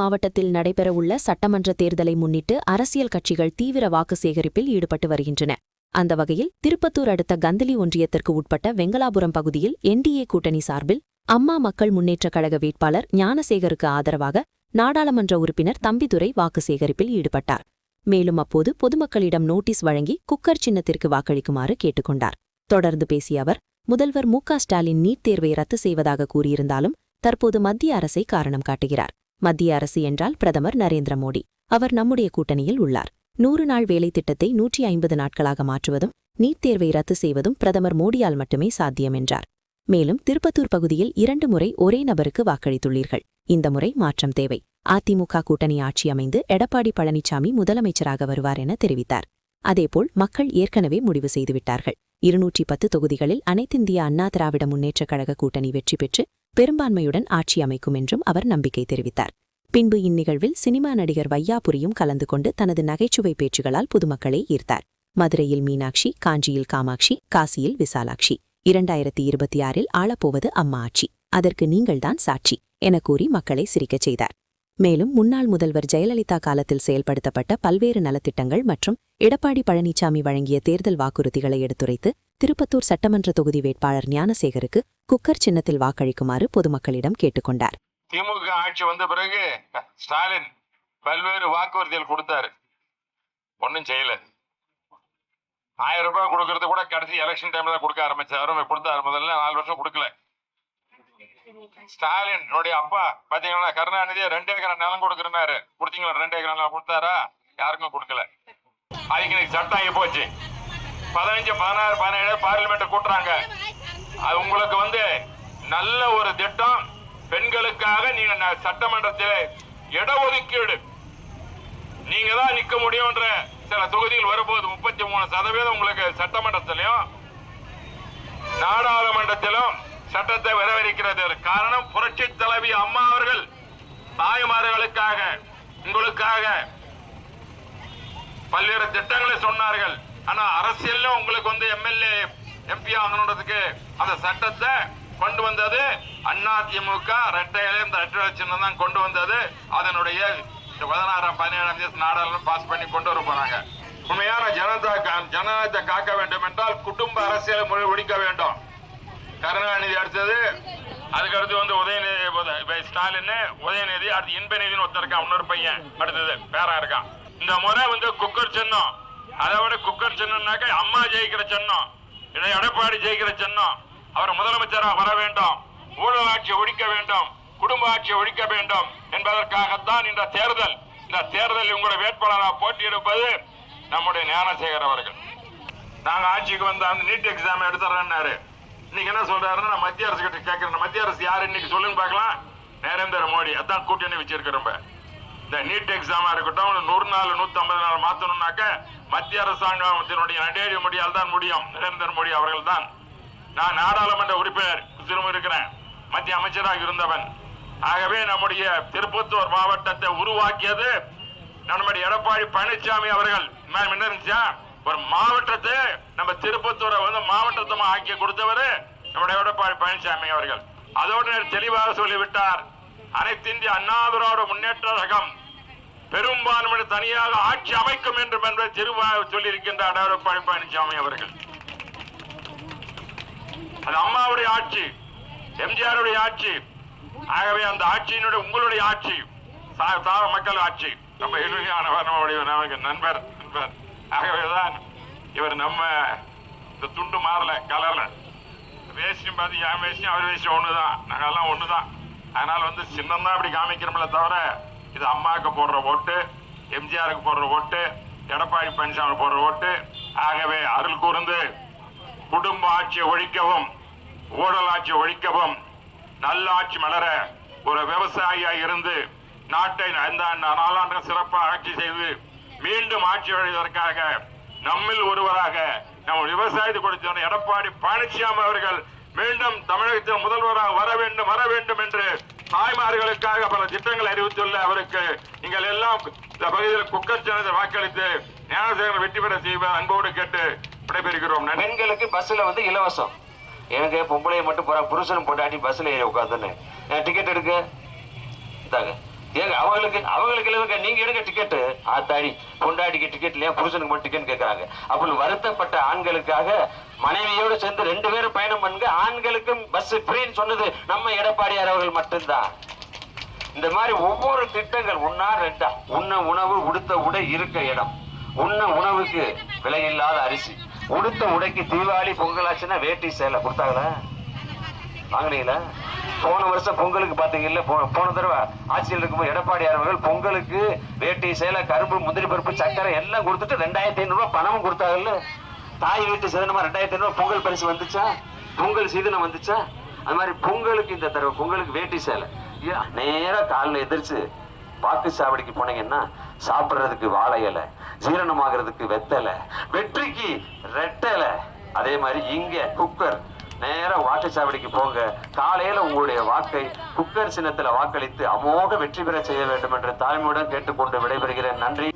மாவட்டத்தில் நடைபெறவுள்ள சட்டமன்ற தேர்தலை முன்னிட்டு அரசியல் கட்சிகள் தீவிர வாக்கு சேகரிப்பில் ஈடுபட்டு வருகின்றன. அந்த வகையில் திருப்பத்தூர் அடுத்த கந்தலி ஒன்றியத்திற்கு உட்பட்ட வெங்கலாபுரம் பகுதியில் என்டிஏ கூட்டணி சார்பில் அம்மா மக்கள் முன்னேற்றக் கழக வேட்பாளர் ஞானசேகருக்கு ஆதரவாக நாடாளுமன்ற உறுப்பினர் தம்பிதுரை வாக்கு சேகரிப்பில் ஈடுபட்டார். மேலும் அப்போது பொதுமக்களிடம் நோட்டீஸ் வழங்கி குக்கர் சின்னத்திற்கு வாக்களிக்குமாறு கேட்டுக்கொண்டார். தொடர்ந்து பேசிய அவர், முதல்வர் மு.க.ஸ்டாலின் நீட் தேர்வை ரத்து செய்வதாக கூறியிருந்தாலும் தற்போது மத்திய அரசை காரணம் காட்டுகிறார். மத்திய அரசு என்றால் பிரதமர் நரேந்திர மோடி. அவர் நம்முடைய கூட்டணியில் உள்ளார். 100 நாள் வேலை திட்டத்தை 150 நாட்களாக மாற்றுவதும் நீட் தேர்வை ரத்து செய்வதும் பிரதமர் மோடியால் மட்டுமே சாத்தியம் என்றார். மேலும் திருப்பத்தூர் பகுதியில் 2 முறை ஒரே நபருக்கு வாக்களித்துள்ளீர்கள். இந்த முறை மாற்றம் தேவை. அதிமுக கூட்டணி ஆட்சி அமைந்து எடப்பாடி பழனிசாமி முதலமைச்சராக வருவார் என தெரிவித்தார். அதேபோல் மக்கள் ஏற்கனவே முடிவு செய்துவிட்டார்கள். 210 தொகுதிகளில் அனைத்திந்திய அண்ணா திராவிட முன்னேற்றக் கழக கூட்டணி வெற்றி பெற்று பெரும்பான்மையுடன் ஆட்சி அமைக்கும் என்றும் அவர் நம்பிக்கை தெரிவித்தார். பின்பு இந்நிகழ்வில் சினிமா நடிகர் வையாபுரியும் கலந்து கொண்டு தனது நகைச்சுவை பேச்சுகளால் பொதுமக்களை ஈர்த்தார். மதுரையில் மீனாட்சி, காஞ்சியில் காமாட்சி, காசியில் விசாலாட்சி. 2026இல் ஆளப்போவது அம்மா ஆட்சி, அதற்கு நீங்கள்தான் சாட்சி என கூறி மக்களை சிரிக்கச் செய்தார். மேலும் முன்னாள் முதல்வர் ஜெயலலிதா காலத்தில் செயல்படுத்தப்பட்ட பல்வேறு நலத்திட்டங்கள் மற்றும் எடப்பாடி பழனிசாமி வழங்கிய தேர்தல் வாக்குறுதிகளை எடுத்துரைத்து திருப்பத்தூர் சட்டமன்ற தொகுதி வேட்பாளர் ஞானசேகருக்கு குக்கர் சின்னத்தில் வாக்களிக்குமாறு பொதுமக்களிடம் கேட்டுக்கொண்டார். திமுக ஆட்சி வந்த பிறகு ஸ்டாலின் பல்வேறு வாக்குறுதிகள் கொடுத்தாரு, ஒன்னும் செய்யல. 1000 ரூபாய் கொடுக்கறது கூட கடைசி எலெக்ஷன் டைம்ல தான் கொடுக்க கொடுத்தாரு. முதல்ல 4 வருஷம் கொடுக்கல. ஸ்டாலின் அப்பா பாத்தீங்கன்னா கருணாநிதி 2 ஏக்கர் நிலம் கொடுக்கறாரு. கொடுத்தீங்களா? 2 ஏக்கர் நிலம் கொடுத்தாரா? யாருக்கும் கொடுக்கல. அதுக்கு சட்டம் ஆகி போச்சு. 15, 16, 17 பார்லிமெண்ட் கூட்டுறாங்க. அது உங்களுக்கு நல்ல ஒரு திட்டம். பெண்களுக்காக நீங்க சட்டமன்றத்தில் இடஒதுக்கீடு நீங்க தான் நிக்க முடியும்ன்ற சில தொகுதிகள் வரும்போது 33% உங்களுக்கு சட்டமன்றத்திலும் நாடாளுமன்றத்திலும் சட்டத்தை வரவேற்கிறது. காரணம், புரட்சி தலைவி அம்மா அவர்கள் தாய்மார்களுக்காக உங்களுக்காக பல்வேறு திட்டங்களை சொன்னார்கள். ஆனா அரசியல் உங்களுக்கு எம்எல்ஏ எம்பி ஆகணுன்றதுக்கு அந்த சட்டத்தை கொண்டு வந்தது அதிமுக. இந்த ரெட்டை சின்னம் தான் கொண்டு வந்தது. அதனுடைய 16ஆம் 17ஆம் தேதி நாடாளுமன்றம் பாஸ் பண்ணி கொண்டு வர போறாங்க. உண்மையான ஜனநாயகத்தை காக்க வேண்டும் என்றால் குடும்ப அரசியலை ஒழிக்க வேண்டும். கருணாநிதி அடுத்தது, அதுக்கடுத்து உதயநிதி, ஸ்டாலின், உதயநிதி, அடுத்து இன்பநிதினு ஒருத்தர் இருக்கான், இன்னொரு பையன் அடுத்தது பேரா இருக்கான். இந்த முறை குக்கர் சின்னம். அதை விட குக்கர் சின்னம்னாக்க அம்மா ஜெயிக்கிற சின்னம், எடப்பாடி ஜெயிக்கிற சின்னம். அவர் முதலமைச்சராக வர வேண்டும், ஊழல் ஆட்சியை ஒழிக்க வேண்டும், குடும்ப ஆட்சியை ஒழிக்க வேண்டும் என்பதற்காகத்தான் இந்த தேர்தல். இந்த தேர்தலில் உங்களுடைய வேட்பாளராக போட்டியிடுப்பது நம்முடைய ஞானசேகர் அவர்கள். நாங்க ஆட்சிக்கு வந்த அந்த நீட் எக்ஸாம் எடுத்துறேன்னாரு. இன்னைக்கு என்ன சொல்றாருன்னா, நான் மத்திய அரசு கிட்ட கேட்கிறேன். மத்திய அரசு யாரு இன்னைக்கு சொல்லுங்க பார்க்கலாம்? நரேந்திர மோடி. அதான் கூட்டணி வச்சிருக்கிறோம். இந்த நீட் எக்ஸாமா இருக்கட்டும், 100 நாள் 150 நாள் மாத்தணும்னாக்க மத்திய அரசாங்கத்தினுடைய நடவடிக்கை முடியால் தான் முடியும். நரேந்திர மோடி அவர்கள் தான். நான் நாடாளுமன்ற உறுப்பினர் திரும்ப இருக்கிறேன், மத்திய அமைச்சராக இருந்தவன். ஆகவே நம்முடைய திருப்பத்தூர் மாவட்டத்தை உருவாக்கியது நம்முடைய எடப்பாடி பழனிசாமி அவர்கள். என்ன இருந்துச்சா, ஒரு மாவட்டத்தை நம்ம திருப்பத்தூரை மாவட்டத்தை ஆக்கி கொடுத்தவர் நம்முடைய எடப்பாடி பழனிசாமி அவர்கள். அதோடு தெளிவாக சொல்லிவிட்டார், அனைத்து இந்திய அண்ணா திராவிட முன்னேற்ற கழகம் பெரும்பான்மை தனியாக ஆட்சி அமைக்கும் என்று என்பதை தெளிவாக சொல்லியிருக்கின்றார் எடப்பாடி பழனிசாமி அவர்கள். அது அம்மாவுடைய ஆட்சி, எம்ஜிஆருடைய ஆட்சி. ஆகவே அந்த ஆட்சியினுடைய உங்களுடைய ஆட்சி, மக்கள் ஆட்சி, நம்ம எளிமையானவர், நம்முடைய நண்பர். ஆகவேதான் இவர் நம்ம இந்த துண்டு மாறல, கலர்ல வேஷ்டியும் பார்த்து என் வேஷ்டியும் அவர் வேஷ்டியும் ஒண்ணுதான், நாங்கெல்லாம் ஒண்ணுதான். அதனால சின்னம் தான் இப்படி காமிக்கிறோம்ல தவிர, இது அம்மாவுக்கு போடுற ஓட்டு, எம்ஜிஆருக்கு போடுற ஓட்டு, எடப்பாடி பழனிசாமி போடுற ஓட்டு. ஆகவே அருள் கூர்ந்து குடும்ப ஆட்சியை ஒழிக்கவும், ஊழல் ஆட்சியை ஒழிக்கவும், நல்ல ஆட்சி மலர, ஒரு விவசாயியாக இருந்து நாட்டை 4 ஆண்டு சிறப்பாக ஆட்சி செய்து மீண்டும் ஆட்சி வழங்குவதற்காக நம்மில் ஒருவராக நம்ம விவசாயத்தை கொடுத்த எடப்பாடி பழனிசாமி அவர்கள் மீண்டும் தமிழகத்தில் முதல்வராக வர வேண்டும் என்று தாய்மார்களுக்காக பல திட்டங்களை அறிவித்துள்ள அவருக்கு நீங்கள் எல்லாம் இந்த பகுதியில் குக்கர் சின்னத்தை வாக்களித்து ஞானசேகரன் வெற்றி பெற செய்வ அன்போடு கேட்டு விடைபெறுகிறோம். பெண்களுக்கு பஸ்ல இலவசம். எனக்கு பொம்பளையை மட்டும் போறாங்க, புருஷனும் போட்டாட்டி பஸ்ல ஏறி உட்காந்துன்னு டிக்கெட் எடுக்க ஏங்க அவங்களுக்கு இல்லைங்க, நீங்க எடுங்க டிக்கெட்டு. ஆத்தாடி, பொண்டாடிக்கு டிக்கெட் இல்லையா, புருஷனுக்கு மட்டும் டிக்கெட் கேட்கறாங்க. அப்படின்னு வருத்தப்பட்ட ஆண்களுக்காக மனைவியோடு சேர்ந்து 2 பேரும் பயணம் பண்ணுங்க. ஆண்களுக்கும் பஸ் ஃப்ரீன்னு சொன்னது நம்ம எடப்பாடியார் அவர்கள் மட்டும்தான். இந்த மாதிரி ஒவ்வொரு திட்டங்கள் ஒன்னா ரெண்டா, உண்ண உணவு, உடுத்த உடை, இருக்க இடம். உண்ண உணவுக்கு விலையில்லாத அரிசி, உடுத்த உடைக்கு தீபாவளி பொங்கலாச்சுன்னா வேட்டி சேலை கொடுத்தாங்களா, வாங்கினீங்களா? போன வருஷம் பொங்கலுக்கு பாத்தீங்கல்ல, போன தடவை ஆட்சியில் இருக்கும்போது எடப்பாடியார் அவர்கள் பொங்கலுக்கு வேட்டி சேலை, கரும்பு, முந்திரி பருப்பு, சக்கரை எல்லாம் கொடுத்துட்டு 2500 ரூபாய் பணமும் கொடுத்தாங்கல்ல. தாய் வீட்டு சிதனமா 2500 ரூபாய் பொங்கல் பரிசு வந்துச்சா, பொங்கல் சீதனம் வந்துச்சா? அது மாதிரி பொங்கலுக்கு இந்த தடவை பொங்கலுக்கு வேட்டி சேலை. நேரா காலில் எதிர்த்து வாக்குச்சாவடிக்கு போனீங்கன்னா சாப்பிட்றதுக்கு வாழை இலை, ஜீரணமாகிறதுக்கு வெத்தலை, வெற்றிக்கு ரெட்டலை. அதே மாதிரி இங்க குக்கர். நேரா வாக்குச்சாவடிக்கு போங்க. காலையில உங்களுடைய வாக்கை குக்கர் சின்னத்துல வாக்களித்து அமோக வெற்றி பெற செய்ய வேண்டும் என்று தாழ்மையுடன் கேட்டுக்கொண்டு விடைபெறுகிறேன். நன்றி.